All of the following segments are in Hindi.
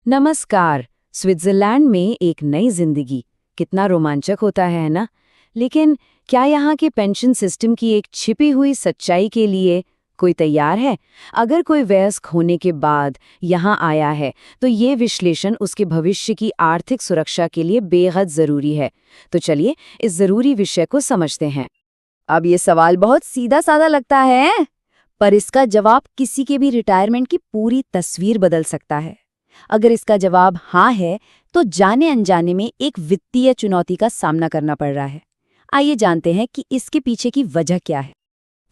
नमस्कार। स्विट्जरलैंड में एक नई जिंदगी कितना रोमांचक होता है ना। लेकिन क्या यहाँ के पेंशन सिस्टम की एक छिपी हुई सच्चाई के लिए कोई तैयार है? अगर कोई वयस्क होने के बाद यहाँ आया है तो ये विश्लेषण उसके भविष्य की आर्थिक सुरक्षा के लिए बेहद जरूरी है। तो चलिए इस जरूरी विषय को समझते हैं। अब ये सवाल बहुत सीधा साधा लगता है, पर इसका जवाब किसी के भी रिटायरमेंट की पूरी तस्वीर बदल सकता है। अगर इसका जवाब हाँ है, तो जाने अनजाने में एक वित्तीय चुनौती का सामना करना पड़ रहा है। आइए जानते हैं कि इसके पीछे की वजह क्या है।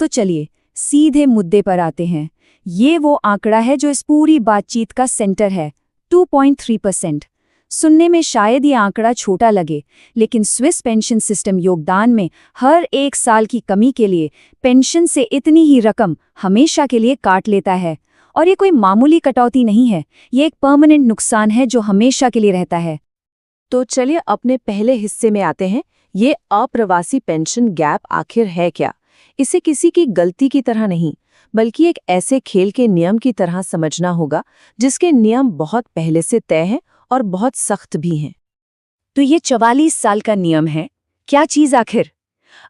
तो चलिए सीधे मुद्दे पर आते हैं। ये वो आंकड़ा है जो इस पूरी बातचीत का सेंटर है, 2.3%। सुनने में शायद ये आंकड़ा छोटा लगे, लेकिन स्विस पेंशन सिस्टम योगदान में हर एक साल की कमी के लिए पेंशन से इतनी ही रकम हमेशा के लिए काट लेता है। और ये कोई मामूली कटौती नहीं है, ये एक परमानेंट नुकसान है जो हमेशा के लिए रहता है। तो चलिए अपने पहले हिस्से में आते हैं। ये अप्रवासी पेंशन गैप आखिर है क्या? इसे किसी की गलती की तरह नहीं, बल्कि एक ऐसे खेल के नियम की तरह समझना होगा जिसके नियम बहुत पहले से तय हैं और बहुत सख्त भी हैं। तो ये 44 साल का नियम है, क्या चीज आखिर?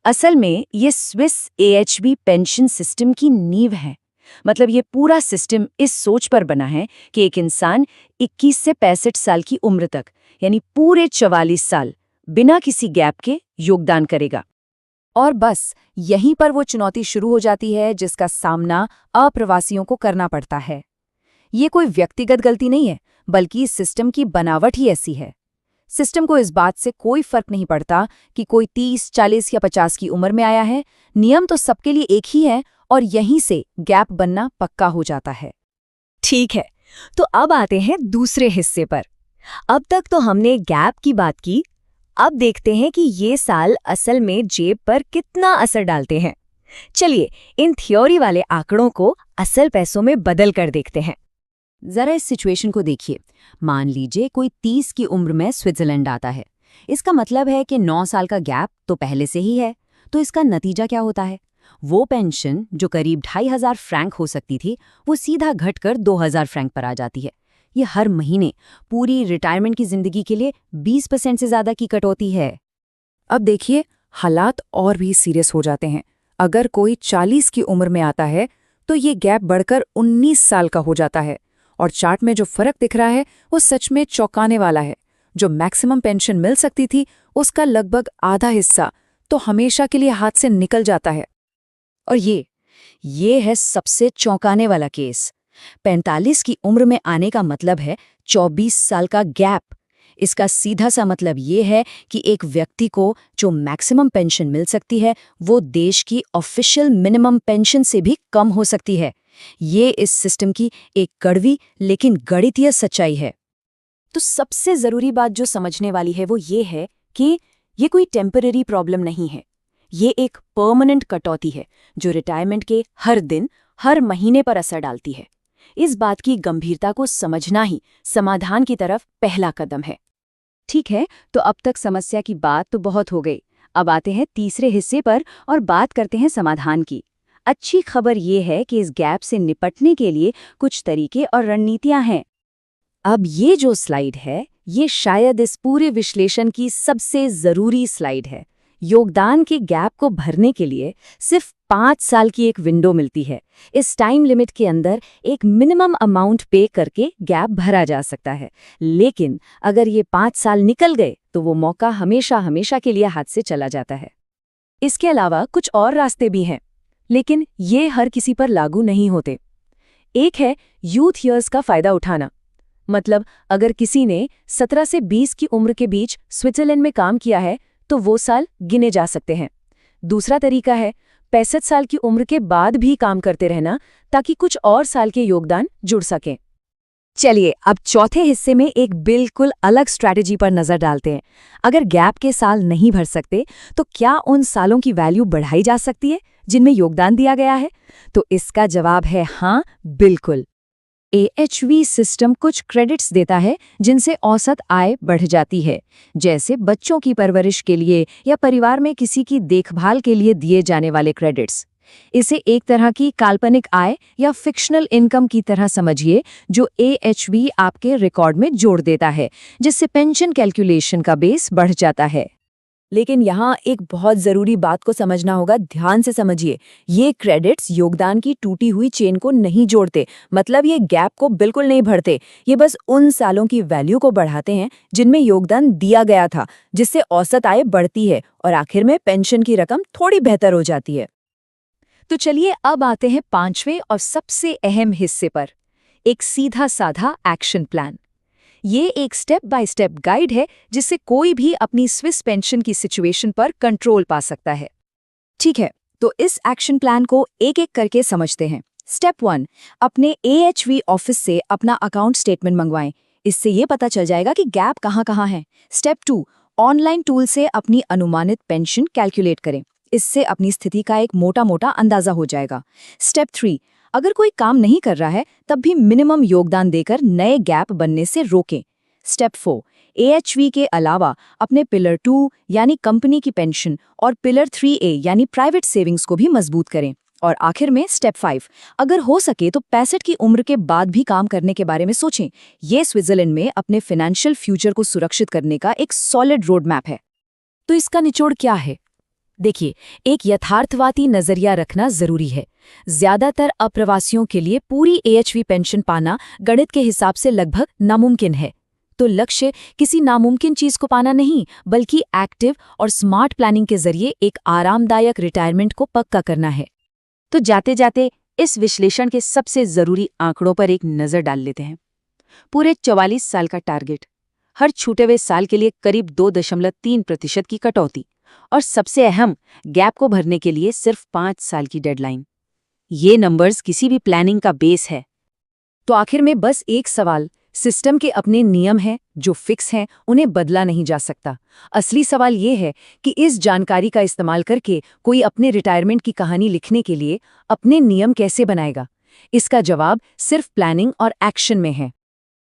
असल में ये स्विस एएचबी पेंशन सिस्टम की नींव है। मतलब ये पूरा सिस्टम इस सोच पर बना है कि एक इंसान 21 से 65 साल की उम्र तक, यानी पूरे 44 साल बिना किसी गैप के योगदान करेगा। और बस यहीं पर वो चुनौती शुरू हो जाती है जिसका सामना अप्रवासियों को करना पड़ता है। ये कोई व्यक्तिगत गलती नहीं है, बल्कि इस सिस्टम की बनावट ही ऐसी है। सिस्टम को इस बात से कोई फर्क नहीं पड़ता कि कोई 30, 40 या 50 की उम्र में आया है। नियम तो सबके लिए एक ही है और यहीं से गैप बनना पक्का हो जाता है। ठीक है, तो अब आते हैं दूसरे हिस्से पर। अब तक तो हमने गैप की बात की, अब देखते हैं कि ये साल असल में जेब पर कितना असर डालते हैं। चलिए इन थ्योरी वाले आंकड़ों को असल पैसों में बदल कर देखते हैं। जरा इस सिचुएशन को देखिए। मान लीजिए कोई 30 की उम्र में स्विट्जरलैंड आता है। इसका मतलब है कि 9 साल का गैप तो पहले से ही है। तो इसका नतीजा क्या होता है? वो पेंशन जो करीब 2500 फ्रैंक हो सकती थी, वो सीधा घटकर 2000 फ्रैंक पर आ जाती है। ये हर महीने पूरी रिटायरमेंट की जिंदगी के लिए 20% से ज्यादा की कटौती है। अब देखिए हालात और भी सीरियस हो जाते हैं। अगर कोई 40 की उम्र में आता है तो ये गैप बढ़कर 19 साल का हो जाता है। और चार्ट में जो फर्क दिख रहा है वो सच में चौंकाने वाला है। जो मैक्सिमम पेंशन मिल सकती थी उसका लगभग आधा हिस्सा तो हमेशा के लिए हाथ से निकल जाता है। और ये है सबसे चौंकाने वाला केस। 45 की उम्र में आने का मतलब है 24 साल का गैप। इसका सीधा सा मतलब ये है कि एक व्यक्ति को जो मैक्सिमम पेंशन मिल सकती है वो देश की ऑफिशियल मिनिमम पेंशन से भी कम हो सकती है। ये इस सिस्टम की एक कड़वी लेकिन गणितीय सच्चाई है। तो सबसे जरूरी बात जो समझने वाली है वो ये है कि ये कोई टेम्पररी प्रॉब्लम नहीं है। ये एक परमानेंट कटौती है जो रिटायरमेंट के हर दिन, हर महीने पर असर डालती है। इस बात की गंभीरता को समझना ही समाधान की तरफ पहला कदम है। ठीक है, तो अब तक समस्या की बात तो बहुत हो गई। अब आते हैं तीसरे हिस्से पर और बात करते हैं समाधान की। अच्छी खबर ये है कि इस गैप से निपटने के लिए कुछ तरीके और रणनीतियां हैं। अब ये जो स्लाइड है, ये शायद इस पूरे विश्लेषण की सबसे जरूरी स्लाइड है। योगदान के गैप को भरने के लिए सिर्फ 5 साल की एक विंडो मिलती है। इस टाइम लिमिट के अंदर एक मिनिमम अमाउंट पे करके गैप भरा जा सकता है। लेकिन अगर ये 5 साल निकल गए तो वो मौका हमेशा हमेशा के लिए हाथ से चला जाता है। इसके अलावा कुछ और रास्ते भी हैं, लेकिन ये हर किसी पर लागू नहीं होते। एक है यूथ ईयर्स का फायदा उठाना। मतलब अगर किसी ने 17 से 20 की उम्र के बीच स्विट्जरलैंड में काम किया है तो वो साल गिने जा सकते हैं। दूसरा तरीका है 65 साल की उम्र के बाद भी काम करते रहना, ताकि कुछ और साल के योगदान जुड़ सकें। चलिए अब चौथे हिस्से में एक बिल्कुल अलग स्ट्रैटेजी पर नजर डालते हैं। अगर गैप के साल नहीं भर सकते तो क्या उन सालों की वैल्यू बढ़ाई जा सकती है जिनमें योगदान दिया गया है? तो इसका जवाब है हाँ, बिल्कुल। एएचवी सिस्टम कुछ क्रेडिट्स देता है जिनसे औसत आय बढ़ जाती है, जैसे बच्चों की परवरिश के लिए या परिवार में किसी की देखभाल के लिए दिए जाने वाले क्रेडिट्स। इसे एक तरह की काल्पनिक आय या फिक्शनल इनकम की तरह समझिए, जो AHV आपके रिकॉर्ड में जोड़ देता है, जिससे पेंशन कैलकुलेशन का बेस बढ़ जाता है। लेकिन यहाँ एक बहुत जरूरी बात को समझना होगा, ध्यान से समझिए। ये क्रेडिट्स योगदान की टूटी हुई चेन को नहीं जोड़ते, मतलब ये गैप को बिल्कुल नहीं भरते। ये बस उन सालों की वैल्यू को बढ़ाते हैं जिनमें योगदान दिया गया था, जिससे औसत आय बढ़ती है और आखिर में पेंशन की रकम थोड़ी बेहतर हो जाती है। तो चलिए अब आते हैं 5वें और सबसे अहम हिस्से पर, एक सीधा साधा एक्शन प्लान। ये एक स्टेप बाय स्टेप गाइड है जिससे कोई भी अपनी स्विस पेंशन की सिचुएशन पर कंट्रोल पा सकता है। ठीक है, तो इस एक्शन प्लान को एक एक करके समझते हैं। स्टेप 1, अपने AHV ऑफिस से अपना अकाउंट स्टेटमेंट मंगवाएं। इससे ये पता चल जाएगा कि गैप कहाँ है। स्टेप 2, ऑनलाइन टूल से अपनी अनुमानित पेंशन कैलकुलेट करें। इससे अपनी स्थिति का एक मोटा अंदाजा हो जाएगा। स्टेप 3, अगर कोई काम नहीं कर रहा है तब भी मिनिमम योगदान देकर नए गैप बनने से रोकें। स्टेप 4, AHV के अलावा अपने पिलर 2 यानी कंपनी की पेंशन और पिलर 3A यानी प्राइवेट सेविंग्स को भी मजबूत करें। और आखिर में स्टेप 5, अगर हो सके तो 65 की उम्र के बाद भी काम करने के बारे में सोचें। ये स्विट्जरलैंड में अपने फाइनेंशियल फ्यूचर को सुरक्षित करने का एक सॉलिड रोड मैप है। तो इसका निचोड़ क्या है? देखिए, एक यथार्थवादी नजरिया रखना जरूरी है। ज्यादातर अप्रवासियों के लिए पूरी AHV पेंशन पाना गणित के हिसाब से लगभग नामुमकिन है। तो लक्ष्य किसी नामुमकिन चीज को पाना नहीं, बल्कि एक्टिव और स्मार्ट प्लानिंग के जरिए एक आरामदायक रिटायरमेंट को पक्का करना है। तो जाते जाते इस विश्लेषण के सबसे जरूरी आंकड़ों पर एक नजर डाल लेते हैं। पूरे 44 साल का टारगेट, हर छूटे हुए साल के लिए करीब 2.3% की कटौती, और सबसे अहम, गैप को भरने के लिए सिर्फ 5 साल की डेडलाइन। ये नंबर्स किसी भी प्लानिंग का बेस है। तो आखिर में बस एक सवाल, सिस्टम के अपने नियम हैं जो फिक्स हैं, उन्हें बदला नहीं जा सकता। असली सवाल ये है कि इस जानकारी का इस्तेमाल करके कोई अपने रिटायरमेंट की कहानी लिखने के लिए अपने नियम कैसे बनाएगा। इसका जवाब सिर्फ प्लानिंग और एक्शन में है।